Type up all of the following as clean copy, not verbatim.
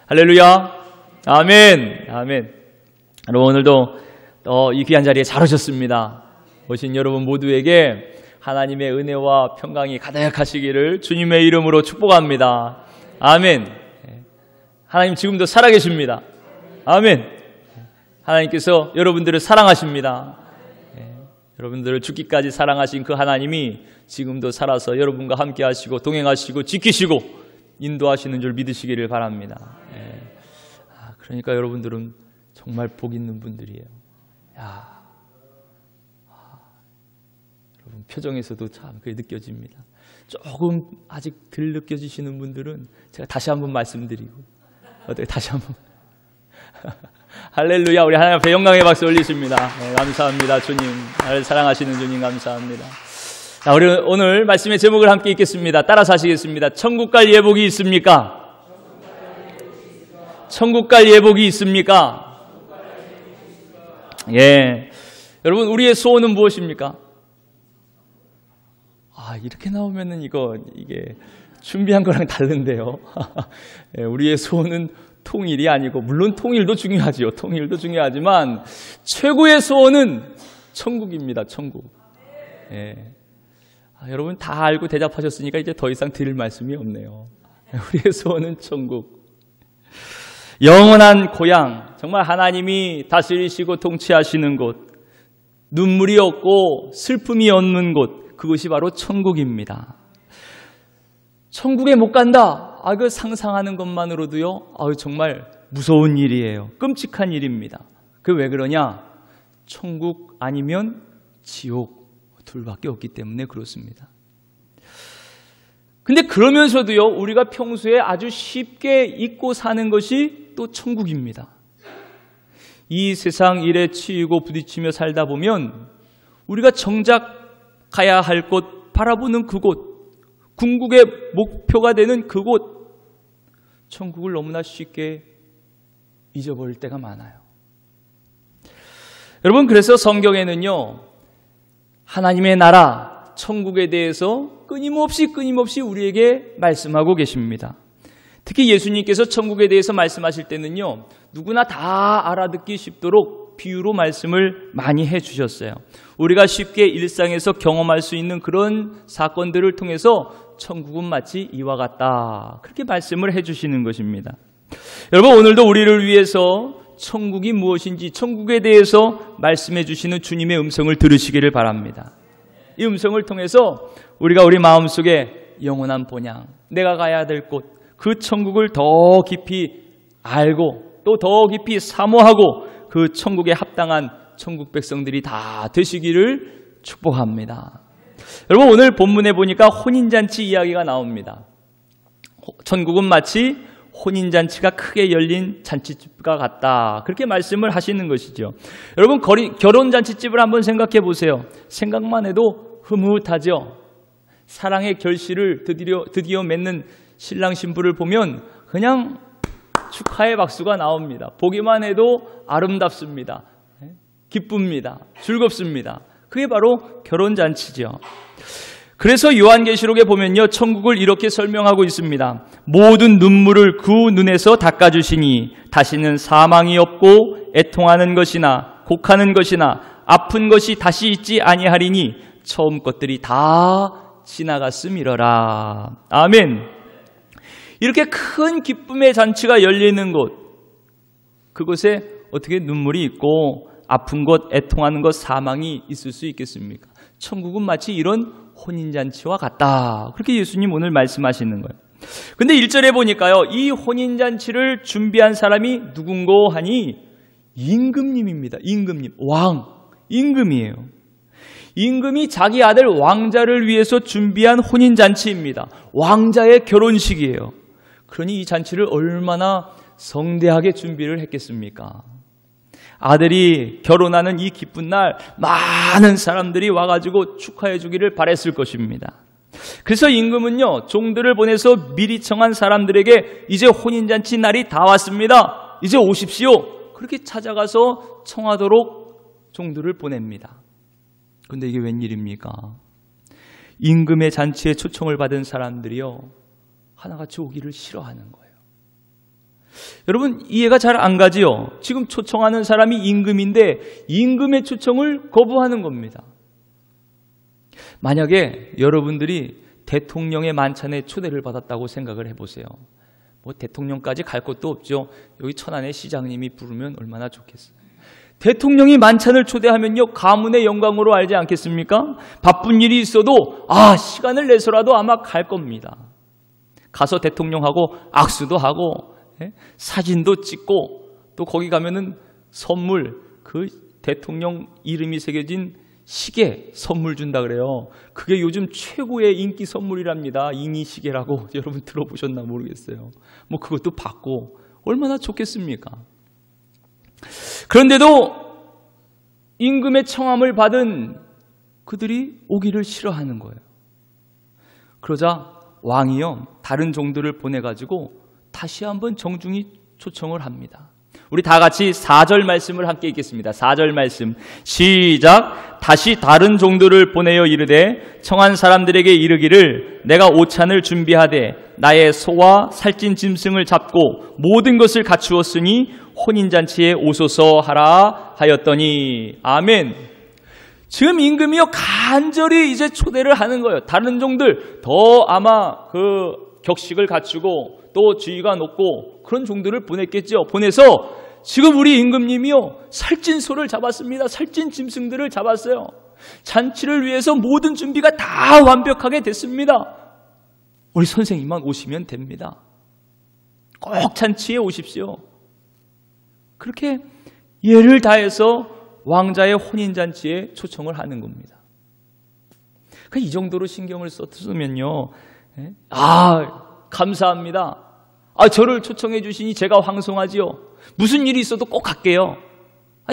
할렐루야. 아멘. 아멘. 여러분, 오늘도 이 귀한 자리에 잘 오셨습니다. 오신 여러분 모두에게 하나님의 은혜와 평강이 가득하시기를 주님의 이름으로 축복합니다. 아멘. 하나님 지금도 살아계십니다. 아멘. 하나님께서 여러분들을 사랑하십니다. 여러분들을 죽기까지 사랑하신 그 하나님이 지금도 살아서 여러분과 함께 하시고 동행하시고 지키시고 인도하시는 줄 믿으시기를 바랍니다. 그러니까 여러분들은 정말 복 있는 분들이에요. 여러분 표정에서도 참 그게 느껴집니다. 조금 아직 덜 느껴지시는 분들은 제가 다시 한번 말씀드리고 어떻게 다시 한번 할렐루야. 우리 하나님 앞에 영광의 박수 올리십니다. 감사합니다. 주님, 나를 사랑하시는 주님 감사합니다. 자, 우리 오늘 말씀의 제목을 함께 읽겠습니다. 따라서 하시겠습니다. 천국 갈 예복이 있습니까? 천국 갈 예복이 있습니까? 예. 여러분, 우리의 소원은 무엇입니까? 이렇게 나오면은 이게 준비한 거랑 다른데요. 예, 우리의 소원은 통일이 아니고, 물론 통일도 중요하지요. 통일도 중요하지만, 최고의 소원은 천국입니다. 천국. 예. 여러분 다 알고 대답하셨으니까 이제 더 이상 드릴 말씀이 없네요. 우리의 소원은 천국. 영원한 고향, 정말 하나님이 다스리시고 통치하시는 곳, 눈물이 없고 슬픔이 없는 곳, 그것이 바로 천국입니다. 천국에 못 간다. 그 상상하는 것만으로도요, 정말 무서운 일이에요. 끔찍한 일입니다. 그게 왜 그러냐? 천국 아니면 지옥 둘밖에 없기 때문에 그렇습니다. 근데 그러면서도요, 우리가 평소에 아주 쉽게 잊고 사는 것이 또 천국입니다. 이 세상 일에 치이고 부딪히며 살다 보면 우리가 정작 가야 할 곳, 바라보는 그곳, 궁극의 목표가 되는 그곳, 천국을 너무나 쉽게 잊어버릴 때가 많아요. 여러분, 그래서 성경에는요, 하나님의 나라, 천국에 대해서 끊임없이 우리에게 말씀하고 계십니다. 특히 예수님께서 천국에 대해서 말씀하실 때는요, 누구나 다 알아듣기 쉽도록 비유로 말씀을 많이 해주셨어요. 우리가 쉽게 일상에서 경험할 수 있는 그런 사건들을 통해서 천국은 마치 이와 같다, 그렇게 말씀을 해주시는 것입니다. 여러분, 오늘도 우리를 위해서 천국이 무엇인지, 천국에 대해서 말씀해 주시는 주님의 음성을 들으시기를 바랍니다. 이 음성을 통해서 우리가 우리 마음속에 영원한 본향, 내가 가야 될 곳, 그 천국을 더 깊이 알고 또 더 깊이 사모하고 그 천국에 합당한 천국 백성들이 다 되시기를 축복합니다. 여러분, 오늘 본문에 보니까 혼인잔치 이야기가 나옵니다. 천국은 마치 혼인잔치가 크게 열린 잔치집과 같다, 그렇게 말씀을 하시는 것이죠. 여러분, 결혼잔치집을 한번 생각해 보세요. 생각만 해도 흐뭇하죠. 사랑의 결실을 드디어 맺는 신랑 신부를 보면 그냥 축하의 박수가 나옵니다. 보기만 해도 아름답습니다. 기쁩니다. 즐겁습니다. 그게 바로 결혼잔치죠. 그래서 요한계시록에 보면요, 천국을 이렇게 설명하고 있습니다. 모든 눈물을 그 눈에서 닦아주시니 다시는 사망이 없고 애통하는 것이나 곡하는 것이나 아픈 것이 다시 있지 아니하리니 처음 것들이 다 지나갔음이러라. 아멘. 이렇게 큰 기쁨의 잔치가 열리는 곳, 그곳에 어떻게 눈물이 있고 아픈 것, 애통하는 것, 사망이 있을 수 있겠습니까? 천국은 마치 이런 혼인잔치와 같다, 그렇게 예수님 오늘 말씀하시는 거예요. 근데 1절에 보니까요, 이 혼인잔치를 준비한 사람이 누군고 하니 임금님입니다. 임금님, 왕, 임금이에요. 임금이 자기 아들 왕자를 위해서 준비한 혼인잔치입니다. 왕자의 결혼식이에요. 그러니 이 잔치를 얼마나 성대하게 준비를 했겠습니까? 아들이 결혼하는 이 기쁜 날 많은 사람들이 와가지고 축하해 주기를 바랬을 것입니다. 그래서 임금은요, 종들을 보내서 미리 청한 사람들에게 이제 혼인잔치 날이 다 왔습니다, 이제 오십시오, 그렇게 찾아가서 청하도록 종들을 보냅니다. 그런데 이게 웬일입니까? 임금의 잔치에 초청을 받은 사람들이요, 하나같이 오기를 싫어하는 거예요. 여러분 이해가 잘 안 가지요? 지금 초청하는 사람이 임금인데 임금의 초청을 거부하는 겁니다. 만약에 여러분들이 대통령의 만찬에 초대를 받았다고 생각을 해보세요. 뭐 대통령까지 갈 것도 없죠. 여기 천안의 시장님이 부르면 얼마나 좋겠어요. 대통령이 만찬을 초대하면요 가문의 영광으로 알지 않겠습니까? 바쁜 일이 있어도 시간을 내서라도 아마 갈 겁니다. 가서 대통령하고 악수도 하고 사진도 찍고 또 거기 가면은 선물 그 대통령 이름이 새겨진 시계 선물 준다 그래요. 그게 요즘 최고의 인기 선물이랍니다. 잉이 시계라고 여러분 들어보셨나 모르겠어요. 뭐 그것도 받고 얼마나 좋겠습니까? 그런데도 임금의 청함을 받은 그들이 오기를 싫어하는 거예요. 그러자 왕이요 다른 종들을 보내가지고 다시 한번 정중히 초청을 합니다. 우리 다 같이 4절 말씀을 함께 읽겠습니다. 4절 말씀 시작. 다시 다른 종들을 보내어 이르되 청한 사람들에게 이르기를 내가 오찬을 준비하되 나의 소와 살찐 짐승을 잡고 모든 것을 갖추었으니 혼인잔치에 오소서 하라 하였더니 아멘. 지금 임금이요 간절히 이제 초대를 하는 거예요. 다른 종들 더 아마 그 격식을 갖추고 또 지위가 높고 그런 종들을 보냈겠죠. 보내서 지금 우리 임금님이요 살찐 소를 잡았습니다. 살찐 짐승들을 잡았어요. 잔치를 위해서 모든 준비가 다 완벽하게 됐습니다. 우리 선생님만 오시면 됩니다. 꼭 잔치에 오십시오. 그렇게 예를 다해서 왕자의 혼인잔치에 초청을 하는 겁니다. 이 정도로 신경을 썼으면요 감사합니다. 저를 초청해 주시니 제가 황송하지요. 무슨 일이 있어도 꼭 갈게요.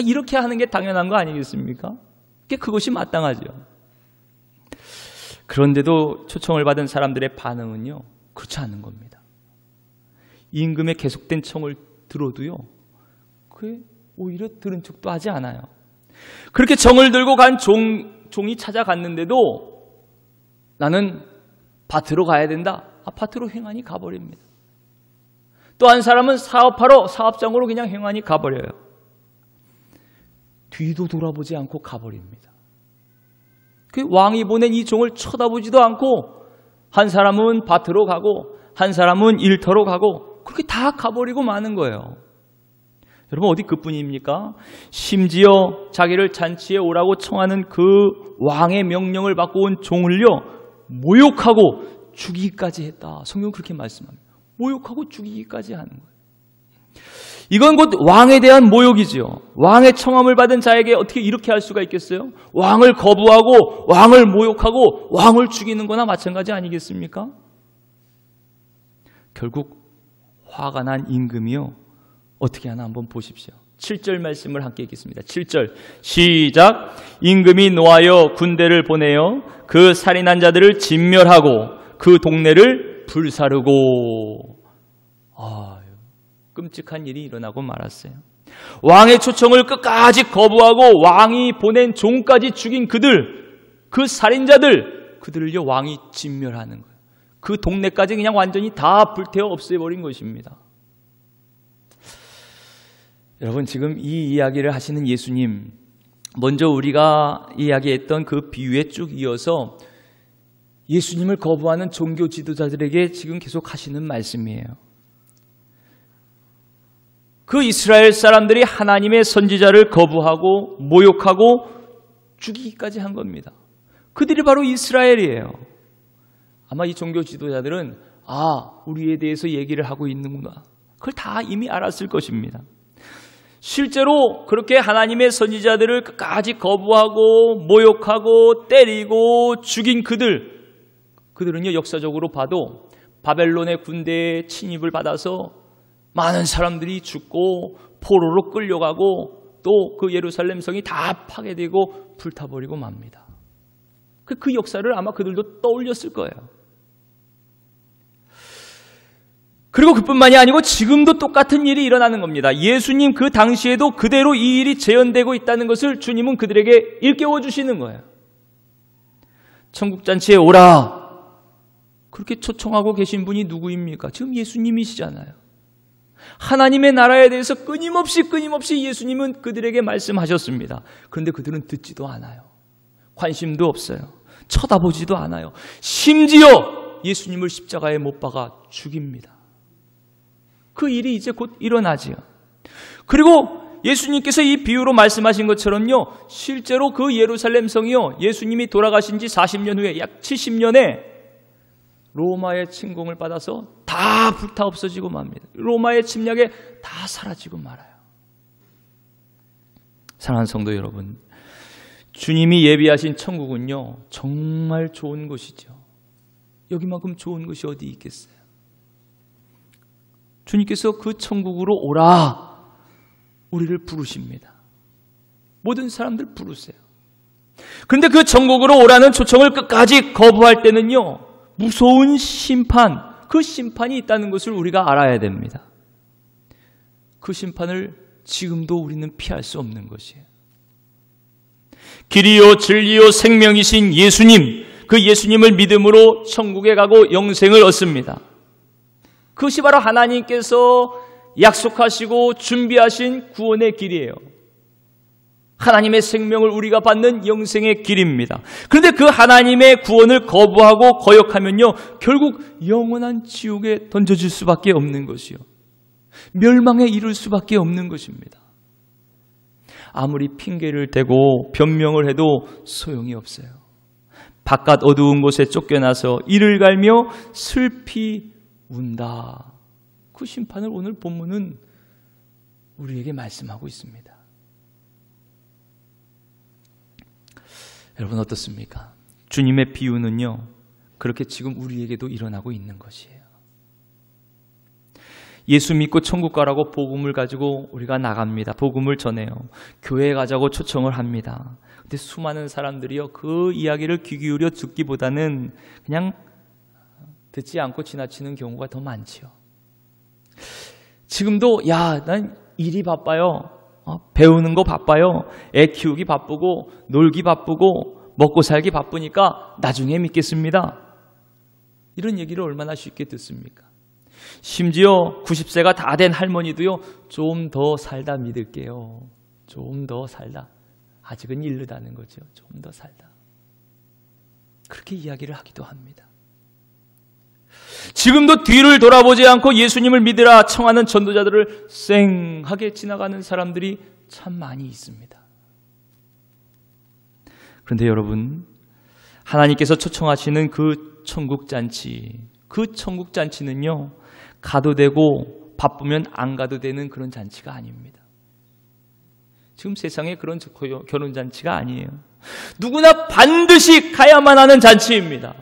이렇게 하는 게 당연한 거 아니겠습니까? 그것이 마땅하죠. 그런데도 초청을 받은 사람들의 반응은요 그렇지 않은 겁니다. 임금의 계속된 청을 들어도요 그게 오히려 들은 척도 하지 않아요. 그렇게 정을 들고 간 종이 찾아갔는데도 나는 밭으로 가야 된다. 밭으로 횡하니 가버립니다. 또 한 사람은 사업하러 사업장으로 그냥 횡하니 가버려요. 뒤도 돌아보지 않고 가버립니다. 그 왕이 보낸 이 종을 쳐다보지도 않고 한 사람은 밭으로 가고 한 사람은 일터로 가고 그렇게 다 가버리고 마는 거예요. 여러분 어디 그뿐입니까? 심지어 자기를 잔치에 오라고 청하는 그 왕의 명령을 받고 온 종을요 모욕하고 죽이기까지 했다. 성경은 그렇게 말씀합니다. 모욕하고 죽이기까지 하는 거예요. 이건 곧 왕에 대한 모욕이지요. 왕의 청함을 받은 자에게 어떻게 이렇게 할 수가 있겠어요? 왕을 거부하고 왕을 모욕하고 왕을 죽이는 거나 마찬가지 아니겠습니까? 결국 화가 난 임금이요 어떻게 하나 한번 보십시오. 7절 말씀을 함께 읽겠습니다. 7절 시작. 임금이 노하여 군대를 보내어 그 살인한 자들을 진멸하고 그 동네를 불사르고 끔찍한 일이 일어나고 말았어요. 왕의 초청을 끝까지 거부하고 왕이 보낸 종까지 죽인 그 살인자들 그들을요 왕이 진멸하는 거예요. 그 동네까지 그냥 완전히 다 불태워 없애버린 것입니다. 여러분 지금 이 이야기를 하시는 예수님 먼저 우리가 이야기했던 그 비유에 쭉 이어서 예수님을 거부하는 종교 지도자들에게 지금 계속 하시는 말씀이에요. 그 이스라엘 사람들이 하나님의 선지자를 거부하고 모욕하고 죽이기까지 한 겁니다. 그들이 바로 이스라엘이에요. 아마 이 종교 지도자들은 우리에 대해서 얘기를 하고 있는구나. 그걸 다 이미 알았을 것입니다. 실제로 그렇게 하나님의 선지자들을 끝까지 거부하고 모욕하고 때리고 죽인 그들은요 역사적으로 봐도 바벨론의 군대에 침입을 받아서 많은 사람들이 죽고 포로로 끌려가고 또 그 예루살렘 성이 다 파괴되고 불타버리고 맙니다. 그 역사를 아마 그들도 떠올렸을 거예요. 그리고 그뿐만이 아니고 지금도 똑같은 일이 일어나는 겁니다. 예수님 그 당시에도 그대로 이 일이 재현되고 있다는 것을 주님은 그들에게 일깨워 주시는 거예요. 천국잔치에 오라. 그렇게 초청하고 계신 분이 누구입니까? 지금 예수님이시잖아요. 하나님의 나라에 대해서 끊임없이 예수님은 그들에게 말씀하셨습니다. 그런데 그들은 듣지도 않아요. 관심도 없어요. 쳐다보지도 않아요. 심지어 예수님을 십자가에 못 박아 죽입니다. 그 일이 이제 곧 일어나지요. 그리고 예수님께서 이 비유로 말씀하신 것처럼요, 실제로 그 예루살렘 성이요, 예수님이 돌아가신 지 40년 후에 약 70년에 로마의 침공을 받아서 다 불타 없어지고 맙니다. 로마의 침략에 다 사라지고 말아요. 사랑하는 성도 여러분, 주님이 예비하신 천국은요, 정말 좋은 곳이죠. 여기만큼 좋은 곳이 어디 있겠어요? 주님께서 그 천국으로 오라, 우리를 부르십니다. 모든 사람들 부르세요. 그런데 그 천국으로 오라는 초청을 끝까지 거부할 때는요, 무서운 심판, 그 심판이 있다는 것을 우리가 알아야 됩니다. 그 심판을 지금도 우리는 피할 수 없는 것이에요. 길이요 진리요 생명이신 예수님, 그 예수님을 믿음으로 천국에 가고 영생을 얻습니다. 그것이 바로 하나님께서 약속하시고 준비하신 구원의 길이에요. 하나님의 생명을 우리가 받는 영생의 길입니다. 그런데 그 하나님의 구원을 거부하고 거역하면요, 결국 영원한 지옥에 던져질 수밖에 없는 것이요, 멸망에 이를 수밖에 없는 것입니다. 아무리 핑계를 대고 변명을 해도 소용이 없어요. 바깥 어두운 곳에 쫓겨나서 이를 갈며 슬피 운다. 그 심판을 오늘 본문은 우리에게 말씀하고 있습니다. 여러분 어떻습니까? 주님의 비유는요, 그렇게 지금 우리에게도 일어나고 있는 것이에요. 예수 믿고 천국 가라고 복음을 가지고 우리가 나갑니다. 복음을 전해요. 교회에 가자고 초청을 합니다. 근데 수많은 사람들이요, 그 이야기를 귀 기울여 듣기보다는 그냥 듣지 않고 지나치는 경우가 더 많지요. 지금도 난 일이 바빠요. 배우는 거 바빠요. 애 키우기 바쁘고 놀기 바쁘고 먹고 살기 바쁘니까 나중에 믿겠습니다. 이런 얘기를 얼마나 쉽게 듣습니까? 심지어 90세가 다 된 할머니도요, 좀 더 살다 믿을게요. 좀 더 살다. 아직은 이르다는 거죠. 좀 더 살다. 그렇게 이야기를 하기도 합니다. 지금도 뒤를 돌아보지 않고 예수님을 믿으라 청하는 전도자들을 쌩하게 지나가는 사람들이 참 많이 있습니다. 그런데 여러분, 하나님께서 초청하시는 그 천국잔치, 그 천국잔치는요, 가도 되고 바쁘면 안 가도 되는 그런 잔치가 아닙니다. 지금 세상에 그런 결혼잔치가 아니에요. 누구나 반드시 가야만 하는 잔치입니다.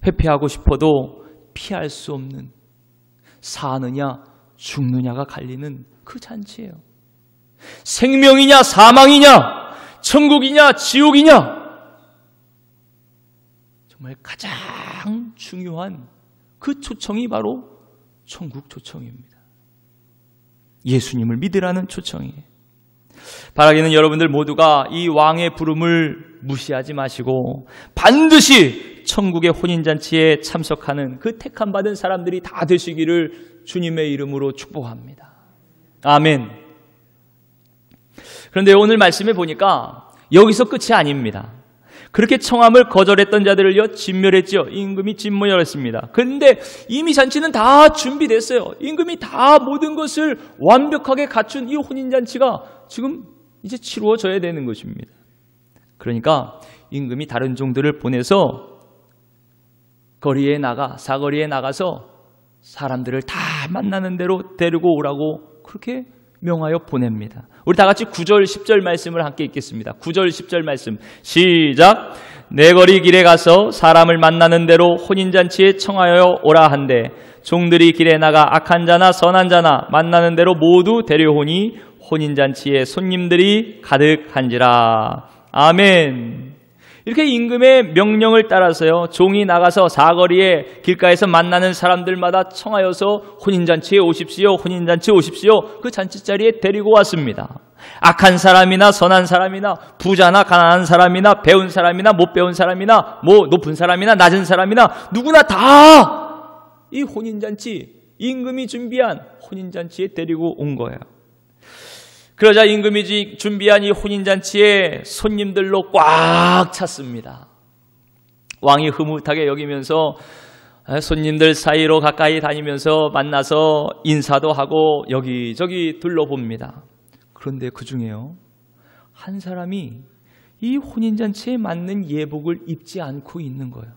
회피하고 싶어도 피할 수 없는, 사느냐 죽느냐가 갈리는 그 잔치예요. 생명이냐 사망이냐, 천국이냐 지옥이냐, 정말 가장 중요한 그 초청이 바로 천국 초청입니다. 예수님을 믿으라는 초청이에요. 바라기는 여러분들 모두가 이 왕의 부름을 무시하지 마시고 반드시 천국의 혼인잔치에 참석하는 그 택함받은 사람들이 다 되시기를 주님의 이름으로 축복합니다. 아멘. 그런데 오늘 말씀에 보니까 여기서 끝이 아닙니다. 그렇게 청함을 거절했던 자들을요, 진멸했죠. 임금이 진멸했습니다. 그런데 이미 잔치는 다 준비됐어요. 임금이 다 모든 것을 완벽하게 갖춘 이 혼인잔치가 지금 이제 치루어져야 되는 것입니다. 그러니까 임금이 다른 종들을 보내서 사거리에 나가서 사람들을 다 만나는 대로 데리고 오라고 그렇게 명하여 보냅니다. 우리 다 같이 9절 10절 말씀을 함께 읽겠습니다. 9절 10절 말씀 시작. 내 거리 길에 가서 사람을 만나는 대로 혼인잔치에 청하여 오라 한데 종들이 길에 나가 악한 자나 선한 자나 만나는 대로 모두 데려오니 혼인잔치에 손님들이 가득한지라. 아멘. 이렇게 임금의 명령을 따라서요, 종이 나가서 사거리에 길가에서 만나는 사람들마다 청하여서 혼인잔치에 오십시오, 혼인잔치에 오십시오. 그 잔치자리에 데리고 왔습니다. 악한 사람이나 선한 사람이나 부자나 가난한 사람이나 배운 사람이나 못 배운 사람이나 높은 사람이나 낮은 사람이나 누구나 다 이 혼인잔치, 임금이 준비한 혼인잔치에 데리고 온 거예요. 그러자 임금이 준비한 이 혼인잔치에 손님들로 꽉 찼습니다. 왕이 흐뭇하게 여기면서 손님들 사이로 가까이 다니면서 만나서 인사도 하고 여기저기 둘러봅니다. 그런데 그 중에요, 한 사람이 이 혼인잔치에 맞는 예복을 입지 않고 있는 거예요.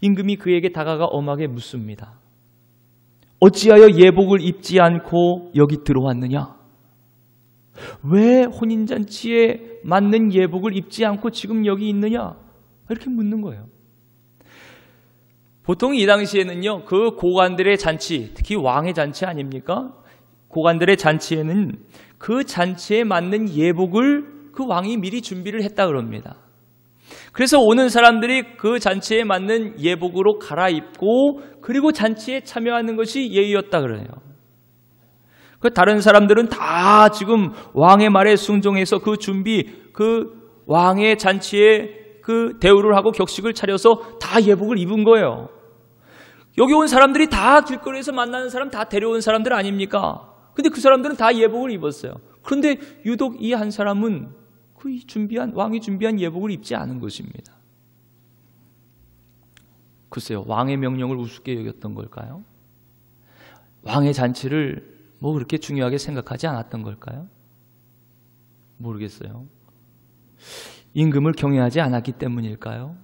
임금이 그에게 다가가 엄하게 묻습니다. 어찌하여 예복을 입지 않고 여기 들어왔느냐? 왜 혼인잔치에 맞는 예복을 입지 않고 지금 여기 있느냐? 이렇게 묻는 거예요. 보통 이 당시에는요, 그 고관들의 잔치, 특히 왕의 잔치 아닙니까? 고관들의 잔치에는 그 잔치에 맞는 예복을 그 왕이 미리 준비를 했다 그럽니다. 그래서 오는 사람들이 그 잔치에 맞는 예복으로 갈아입고 그리고 잔치에 참여하는 것이 예의였다 그래요. 다른 사람들은 다 지금 왕의 말에 순종해서 그 준비, 그 왕의 잔치에 그 대우를 하고 격식을 차려서 다 예복을 입은 거예요. 여기 온 사람들이 다 길거리에서 만나는 사람 다 데려온 사람들 아닙니까? 근데 그 사람들은 다 예복을 입었어요. 그런데 유독 이 한 사람은 그 왕이 준비한 예복을 입지 않은 것입니다. 글쎄요, 왕의 명령을 우습게 여겼던 걸까요? 왕의 잔치를 뭐 그렇게 중요하게 생각하지 않았던 걸까요? 모르겠어요. 임금을 경외하지 않았기 때문일까요?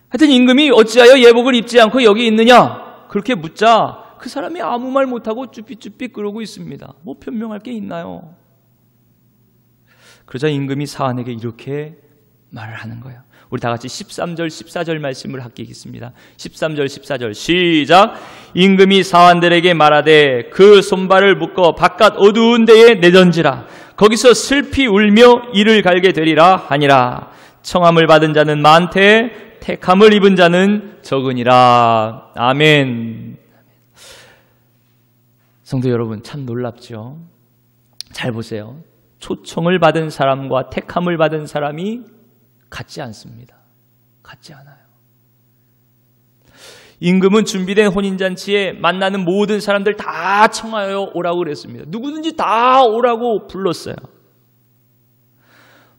하여튼 임금이 어찌하여 예복을 입지 않고 여기 있느냐? 그렇게 묻자 그 사람이 아무 말 못하고 쭈삣쭈삣 그러고 있습니다. 뭐 변명할 게 있나요? 그러자 임금이 사안에게 이렇게 말을 하는 거예요. 우리 다 같이 13절, 14절 말씀을 함께 읽겠습니다. 13절, 14절 시작. 임금이 사환들에게 말하되 그 손발을 묶어 바깥 어두운 데에 내던지라. 거기서 슬피 울며 이를 갈게 되리라 하니라. 청함을 받은 자는 많되 택함을 입은 자는 적으니라. 아멘. 성도 여러분, 참 놀랍죠? 잘 보세요. 초청을 받은 사람과 택함을 받은 사람이 같지 않습니다. 같지 않아요. 임금은 준비된 혼인잔치에 만나는 모든 사람들 다 청하여 오라고 그랬습니다. 누구든지 다 오라고 불렀어요.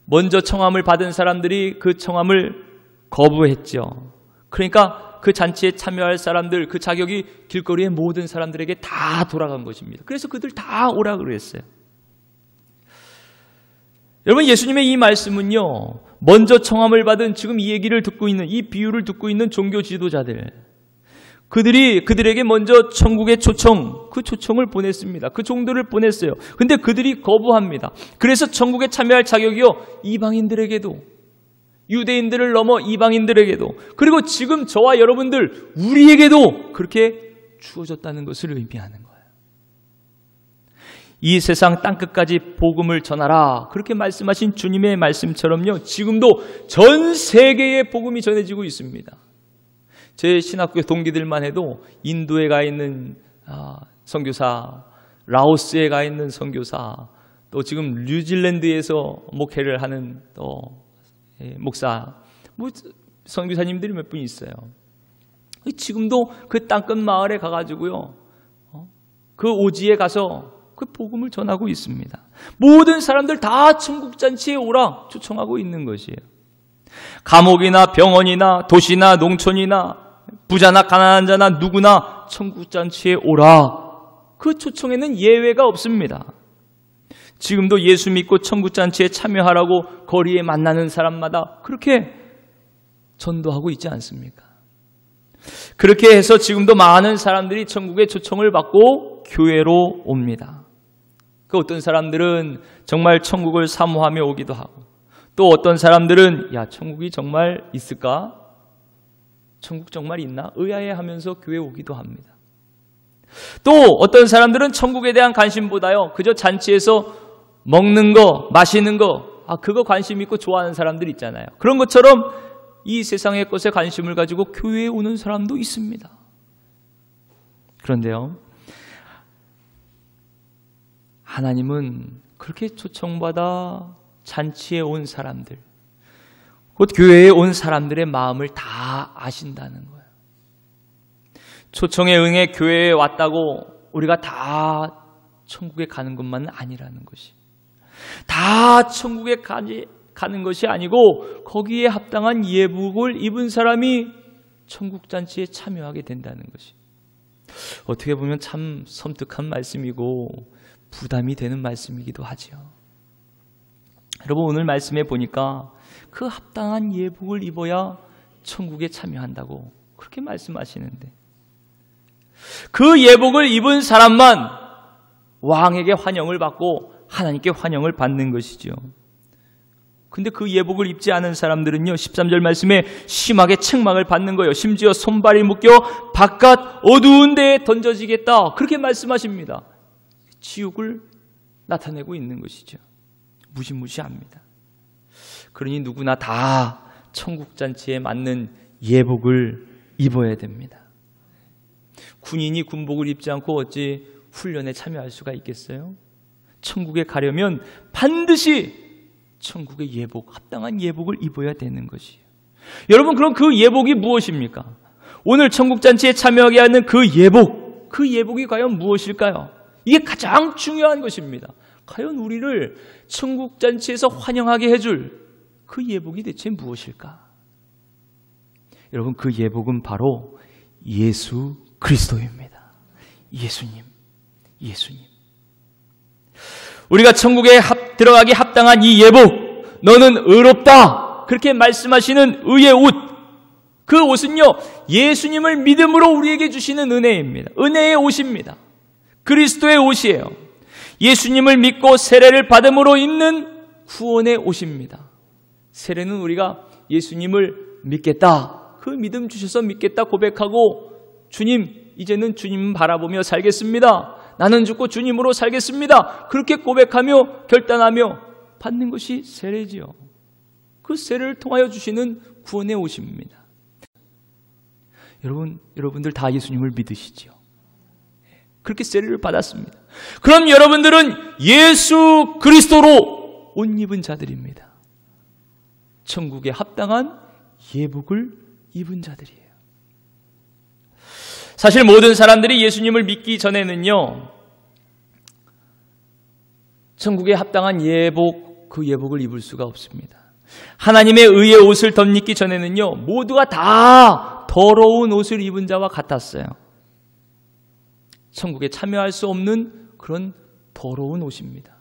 먼저 청함을 받은 사람들이 그 청함을 거부했죠. 그러니까 그 잔치에 참여할 사람들, 그 자격이 길거리의 모든 사람들에게 다 돌아간 것입니다. 그래서 그들 다 오라고 그랬어요. 여러분, 예수님의 이 말씀은요, 먼저 청함을 받은 지금 이 얘기를 듣고 있는, 이 비유를 듣고 있는 종교 지도자들, 그들에게 먼저 천국의 초청, 그 초청을 보냈습니다. 그 종들을 보냈어요. 근데 그들이 거부합니다. 그래서 천국에 참여할 자격이요, 이방인들에게도, 유대인들을 넘어 이방인들에게도, 그리고 지금 저와 여러분들, 우리에게도 그렇게 주어졌다는 것을 의미하는 거예요. 이 세상 땅끝까지 복음을 전하라, 그렇게 말씀하신 주님의 말씀처럼요, 지금도 전 세계에 복음이 전해지고 있습니다. 제 신학교 동기들만 해도 인도에 가 있는 선교사, 라오스에 가 있는 선교사, 또 지금 뉴질랜드에서 목회를 하는 또 목사, 뭐 선교사님들이 몇 분 있어요. 지금도 그 땅끝 마을에 가가지고요, 그 오지에 가서 그 복음을 전하고 있습니다. 모든 사람들 다 천국잔치에 오라 초청하고 있는 것이에요. 감옥이나 병원이나 도시나 농촌이나 부자나 가난한 자나 누구나 천국잔치에 오라. 그 초청에는 예외가 없습니다. 지금도 예수 믿고 천국잔치에 참여하라고 거리에 만나는 사람마다 그렇게 전도하고 있지 않습니까? 그렇게 해서 지금도 많은 사람들이 천국의 초청을 받고 교회로 옵니다. 그 어떤 사람들은 정말 천국을 사모하며 오기도 하고, 또 어떤 사람들은 야, 천국이 정말 있을까? 천국 정말 있나? 의아해하면서 교회에 오기도 합니다. 또 어떤 사람들은 천국에 대한 관심보다요, 그저 잔치에서 먹는 거, 마시는 거, 그거 관심 있고 좋아하는 사람들 있잖아요. 그런 것처럼 이 세상의 것에 관심을 가지고 교회에 오는 사람도 있습니다. 그런데요, 하나님은 그렇게 초청받아 잔치에 온 사람들, 곧 교회에 온 사람들의 마음을 다 아신다는 거예요. 초청에 응해 교회에 왔다고 우리가 다 천국에 가는 것만은 아니라는 것이, 다 천국에 가는 것이 아니고 거기에 합당한 예복을 입은 사람이 천국잔치에 참여하게 된다는 것이, 어떻게 보면 참 섬뜩한 말씀이고 부담이 되는 말씀이기도 하죠. 여러분, 오늘 말씀에 보니까 그 합당한 예복을 입어야 천국에 참여한다고 그렇게 말씀하시는데, 그 예복을 입은 사람만 왕에게 환영을 받고 하나님께 환영을 받는 것이죠. 근데 그 예복을 입지 않은 사람들은요, 13절 말씀에 심하게 책망을 받는 거예요. 심지어 손발이 묶여 바깥 어두운 데에 던져지겠다, 그렇게 말씀하십니다. 지옥을 나타내고 있는 것이죠. 무시무시합니다. 그러니 누구나 다 천국잔치에 맞는 예복을 입어야 됩니다. 군인이 군복을 입지 않고 어찌 훈련에 참여할 수가 있겠어요? 천국에 가려면 반드시 천국의 예복, 합당한 예복을 입어야 되는 것이에요. 여러분, 그럼 그 예복이 무엇입니까? 오늘 천국잔치에 참여하게 하는 그 예복, 그 예복이 과연 무엇일까요? 이게 가장 중요한 것입니다. 과연 우리를 천국잔치에서 환영하게 해줄 그 예복이 대체 무엇일까? 여러분, 그 예복은 바로 예수 그리스도입니다. 예수님. 우리가 천국에 들어가기 합당한 이 예복, 너는 의롭다, 그렇게 말씀하시는 의의 옷, 그 옷은요, 예수님을 믿음으로 우리에게 주시는 은혜입니다. 은혜의 옷입니다. 그리스도의 옷이에요. 예수님을 믿고 세례를 받음으로 입는 구원의 옷입니다. 세례는 우리가 예수님을 믿겠다, 그 믿음 주셔서 믿겠다 고백하고, 주님, 이제는 주님 바라보며 살겠습니다, 나는 죽고 주님으로 살겠습니다, 그렇게 고백하며 결단하며 받는 것이 세례지요. 그 세례를 통하여 주시는 구원의 옷입니다. 여러분들 다 예수님을 믿으시지요? 그렇게 세례를 받았습니다. 그럼 여러분들은 예수 그리스도로 옷 입은 자들입니다. 천국에 합당한 예복을 입은 자들이에요. 사실 모든 사람들이 예수님을 믿기 전에는요, 천국에 합당한 예복, 그 예복을 입을 수가 없습니다. 하나님의 의의 옷을 덧입기 전에는요, 모두가 다 더러운 옷을 입은 자와 같았어요. 천국에 참여할 수 없는 그런 더러운 옷입니다.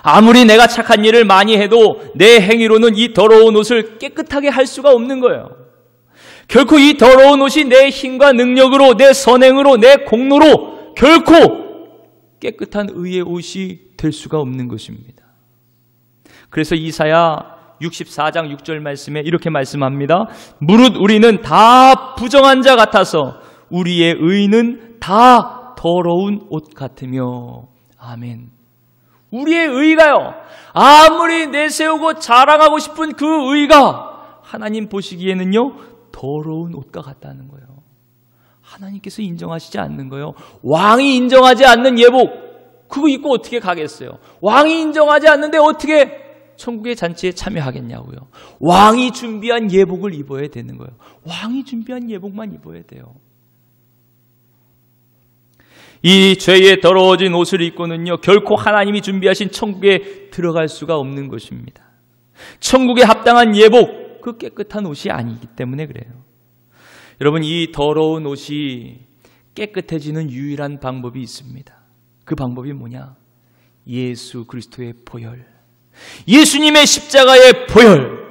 아무리 내가 착한 일을 많이 해도 내 행위로는 이 더러운 옷을 깨끗하게 할 수가 없는 거예요. 결코 이 더러운 옷이 내 힘과 능력으로, 내 선행으로, 내 공로로 결코 깨끗한 의의 옷이 될 수가 없는 것입니다. 그래서 이사야 64장 6절 말씀에 이렇게 말씀합니다. 무릇 우리는 다 부정한 자 같아서 우리의 의는 다 더러운 옷 같으며. 아멘. 우리의 의가요, 아무리 내세우고 자랑하고 싶은 그 의가 하나님 보시기에는요, 더러운 옷과 같다는 거예요. 하나님께서 인정하시지 않는 거예요. 왕이 인정하지 않는 예복, 그거 입고 어떻게 가겠어요? 왕이 인정하지 않는데 어떻게 천국의 잔치에 참여하겠냐고요. 왕이 준비한 예복을 입어야 되는 거예요. 왕이 준비한 예복만 입어야 돼요. 이 죄에 더러워진 옷을 입고는요, 결코 하나님이 준비하신 천국에 들어갈 수가 없는 것입니다. 천국에 합당한 예복, 그 깨끗한 옷이 아니기 때문에 그래요. 여러분, 이 더러운 옷이 깨끗해지는 유일한 방법이 있습니다. 그 방법이 뭐냐? 예수 그리스도의 보혈, 예수님의 십자가의 보혈,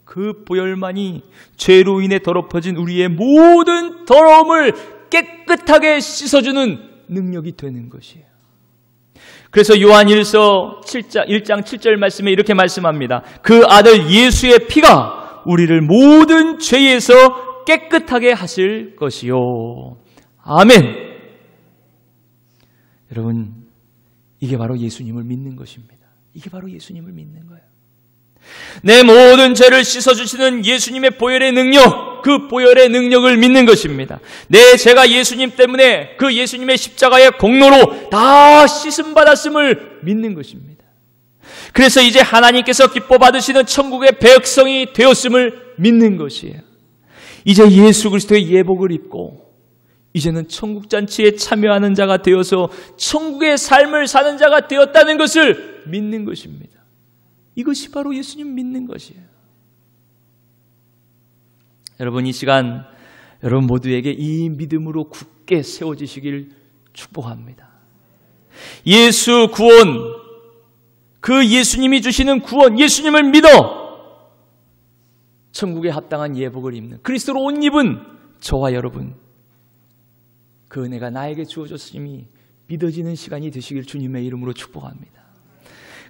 그 보혈만이 죄로 인해 더럽혀진 우리의 모든 더러움을 깨끗하게 씻어주는 능력이 되는 것이에요. 그래서 요한 1장 7절 말씀에 이렇게 말씀합니다. 그 아들 예수의 피가 우리를 모든 죄에서 깨끗하게 하실 것이요. 아멘. 여러분, 이게 바로 예수님을 믿는 것입니다. 이게 바로 예수님을 믿는 거예요. 내 모든 죄를 씻어주시는 예수님의 보혈의 능력, 그 보혈의 능력을 믿는 것입니다. 내 죄가 예수님 때문에 그 예수님의 십자가의 공로로 다 씻음받았음을 믿는 것입니다. 그래서 이제 하나님께서 기뻐 받으시는 천국의 백성이 되었음을 믿는 것이에요. 이제 예수 그리스도의 예복을 입고 이제는 천국 잔치에 참여하는 자가 되어서 천국의 삶을 사는 자가 되었다는 것을 믿는 것입니다. 이것이 바로 예수님 믿는 것이에요. 여러분, 이 시간 여러분 모두에게 이 믿음으로 굳게 세워지시길 축복합니다. 예수 구원, 그 예수님이 주시는 구원, 예수님을 믿어 천국에 합당한 예복을 입는, 그리스도로 옷 입은 저와 여러분, 그 은혜가 나에게 주어졌음이 믿어지는 시간이 되시길 주님의 이름으로 축복합니다.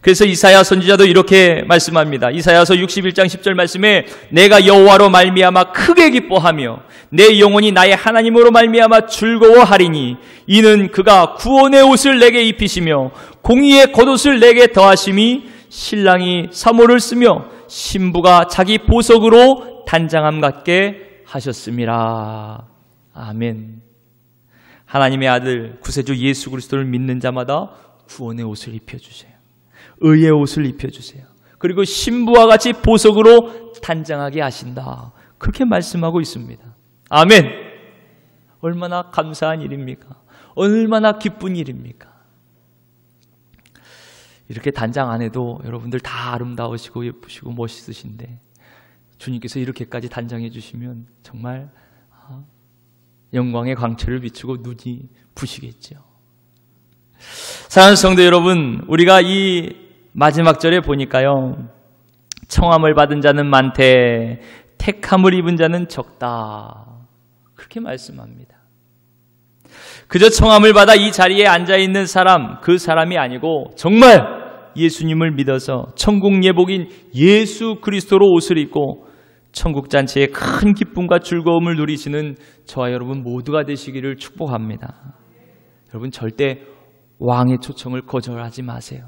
그래서 이사야 선지자도 이렇게 말씀합니다. 이사야서 61장 10절 말씀에 내가 여호와로 말미암아 크게 기뻐하며 내 영혼이 나의 하나님으로 말미암아 즐거워하리니 이는 그가 구원의 옷을 내게 입히시며 공의의 겉옷을 내게 더하심이 신랑이 사모를 쓰며 신부가 자기 보석으로 단장함 같게 하셨음이라. 아멘. 하나님의 아들 구세주 예수 그리스도를 믿는 자마다 구원의 옷을 입혀주세요. 의의 옷을 입혀주세요. 그리고 신부와 같이 보석으로 단장하게 하신다. 그렇게 말씀하고 있습니다. 아멘. 얼마나 감사한 일입니까? 얼마나 기쁜 일입니까? 이렇게 단장 안 해도 여러분들 다 아름다우시고 예쁘시고 멋있으신데 주님께서 이렇게까지 단장해 주시면 정말 영광의 광채를 비추고 눈이 부시겠죠. 사랑하는 성도 여러분, 우리가 이 마지막 절에 보니까요, 청함을 받은 자는 많되 택함을 입은 자는 적다. 그렇게 말씀합니다. 그저 청함을 받아 이 자리에 앉아있는 사람, 그 사람이 아니고 정말 예수님을 믿어서 천국 예복인 예수 그리스도로 옷을 입고 천국 잔치의 큰 기쁨과 즐거움을 누리시는 저와 여러분 모두가 되시기를 축복합니다. 여러분 절대 왕의 초청을 거절하지 마세요.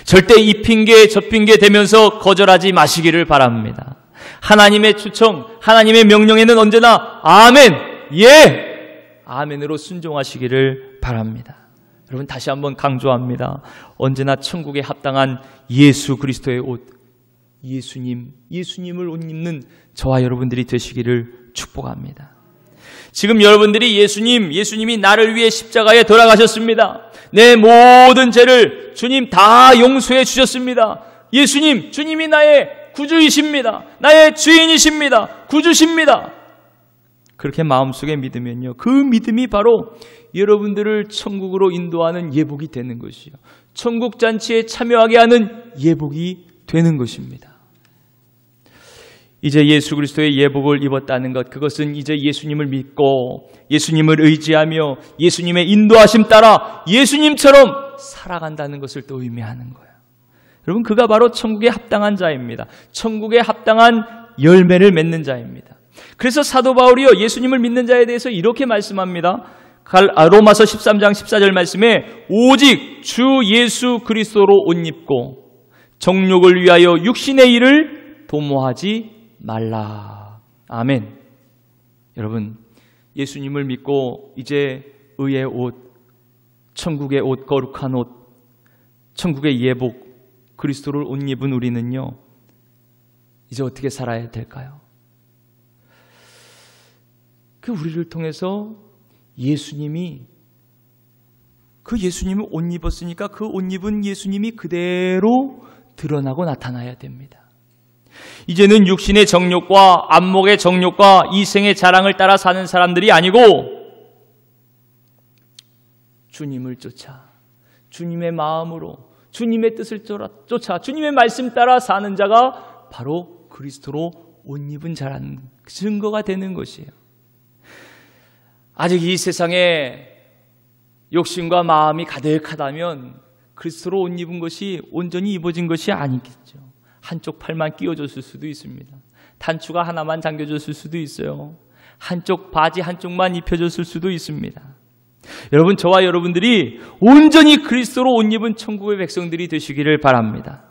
절대 이 핑계 저 핑계 대면서 거절하지 마시기를 바랍니다. 하나님의 초청, 하나님의 명령에는 언제나 아멘, 예, 아멘으로 순종하시기를 바랍니다. 여러분 다시 한번 강조합니다. 언제나 천국에 합당한 예수 그리스도의 옷, 예수님을 옷 입는 저와 여러분들이 되시기를 축복합니다. 지금 여러분들이 예수님이 나를 위해 십자가에 돌아가셨습니다. 내 모든 죄를 주님 다 용서해 주셨습니다. 주님이 나의 구주이십니다. 나의 주인이십니다. 구주십니다. 그렇게 마음속에 믿으면요, 그 믿음이 바로 여러분들을 천국으로 인도하는 예복이 되는 것이요, 천국 잔치에 참여하게 하는 예복이 되는 것입니다. 이제 예수 그리스도의 예복을 입었다는 것, 그것은 이제 예수님을 믿고 예수님을 의지하며 예수님의 인도하심 따라 예수님처럼 살아간다는 것을 또 의미하는 거예요. 여러분, 그가 바로 천국에 합당한 자입니다. 천국에 합당한 열매를 맺는 자입니다. 그래서 사도 바울이요, 예수님을 믿는 자에 대해서 이렇게 말씀합니다. 로마서 13장 14절 말씀에 오직 주 예수 그리스도로 옷 입고 정욕을 위하여 육신의 일을 도모하지 말라. 아멘. 여러분, 예수님을 믿고 이제 의의 옷, 천국의 옷, 거룩한 옷, 천국의 예복, 그리스도를 옷 입은 우리는요, 이제 어떻게 살아야 될까요? 그 우리를 통해서 예수님을 옷 입었으니까 그 옷 입은 예수님이 그대로 드러나고 나타나야 됩니다. 이제는 육신의 정욕과 안목의 정욕과 이생의 자랑을 따라 사는 사람들이 아니고 주님을 쫓아, 주님의 마음으로, 주님의 뜻을 쫓아, 주님의 말씀 따라 사는 자가 바로 그리스도로 옷 입은 자라는 증거가 되는 것이에요. 아직 이 세상에 욕심과 마음이 가득하다면 그리스도로 옷 입은 것이 온전히 입어진 것이 아니겠죠. 한쪽 팔만 끼워줬을 수도 있습니다. 단추가 하나만 잠겨줬을 수도 있어요. 한쪽 바지 한쪽만 입혀줬을 수도 있습니다. 여러분, 저와 여러분들이 온전히 그리스도로 옷 입은 천국의 백성들이 되시기를 바랍니다.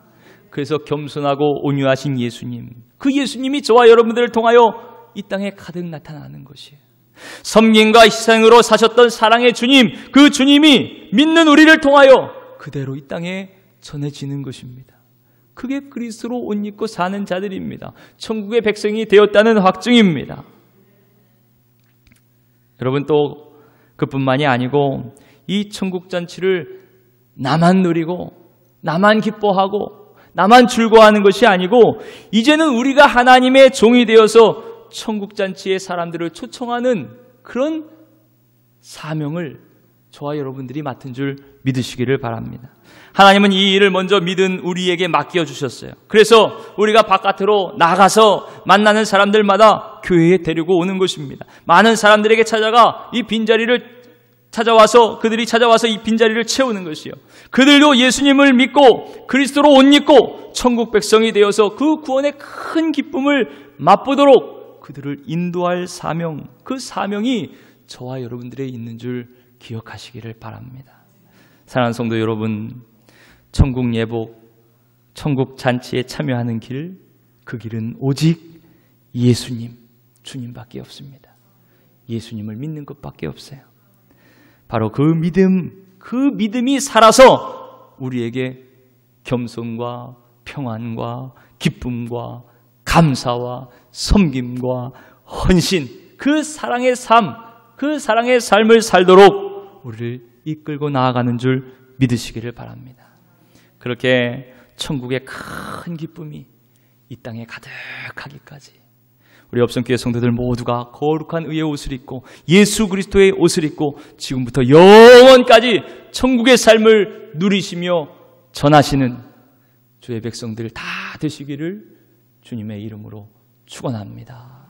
그래서 겸손하고 온유하신 예수님, 그 예수님이 저와 여러분들을 통하여 이 땅에 가득 나타나는 것이에요. 섬김과 희생으로 사셨던 사랑의 주님, 그 주님이 믿는 우리를 통하여 그대로 이 땅에 전해지는 것입니다. 그게 그리스도로 옷 입고 사는 자들입니다. 천국의 백성이 되었다는 확증입니다. 여러분, 또 그뿐만이 아니고 이 천국 잔치를 나만 누리고 나만 기뻐하고 나만 즐거워하는 것이 아니고 이제는 우리가 하나님의 종이 되어서 천국 잔치의 사람들을 초청하는 그런 사명을 저와 여러분들이 맡은 줄 믿으시기를 바랍니다. 하나님은 이 일을 먼저 믿은 우리에게 맡겨주셨어요. 그래서 우리가 바깥으로 나가서 만나는 사람들마다 교회에 데리고 오는 것입니다. 많은 사람들에게 찾아가 이 빈자리를 찾아와서 그들이 찾아와서 이 빈자리를 채우는 것이요. 그들도 예수님을 믿고 그리스도로 옷 입고 천국 백성이 되어서 그 구원의 큰 기쁨을 맛보도록 그들을 인도할 사명, 그 사명이 저와 여러분들에 있는 줄 기억하시기를 바랍니다. 사랑하는 성도 여러분, 천국 예복, 천국 잔치에 참여하는 길, 그 길은 오직 예수님, 주님밖에 없습니다. 예수님을 믿는 것밖에 없어요. 바로 그 믿음이 살아서 우리에게 겸손과 평안과 기쁨과 감사와 섬김과 헌신, 그 사랑의 삶, 그 사랑의 삶을 살도록 우리를 이끌고 나아가는 줄 믿으시기를 바랍니다. 그렇게 천국의 큰 기쁨이 이 땅에 가득하기까지 우리 업성교회 성도들 모두가 거룩한 의의 옷을 입고 예수 그리스도의 옷을 입고 지금부터 영원까지 천국의 삶을 누리시며 전하시는 주의 백성들 다 되시기를 주님의 이름으로 축원합니다.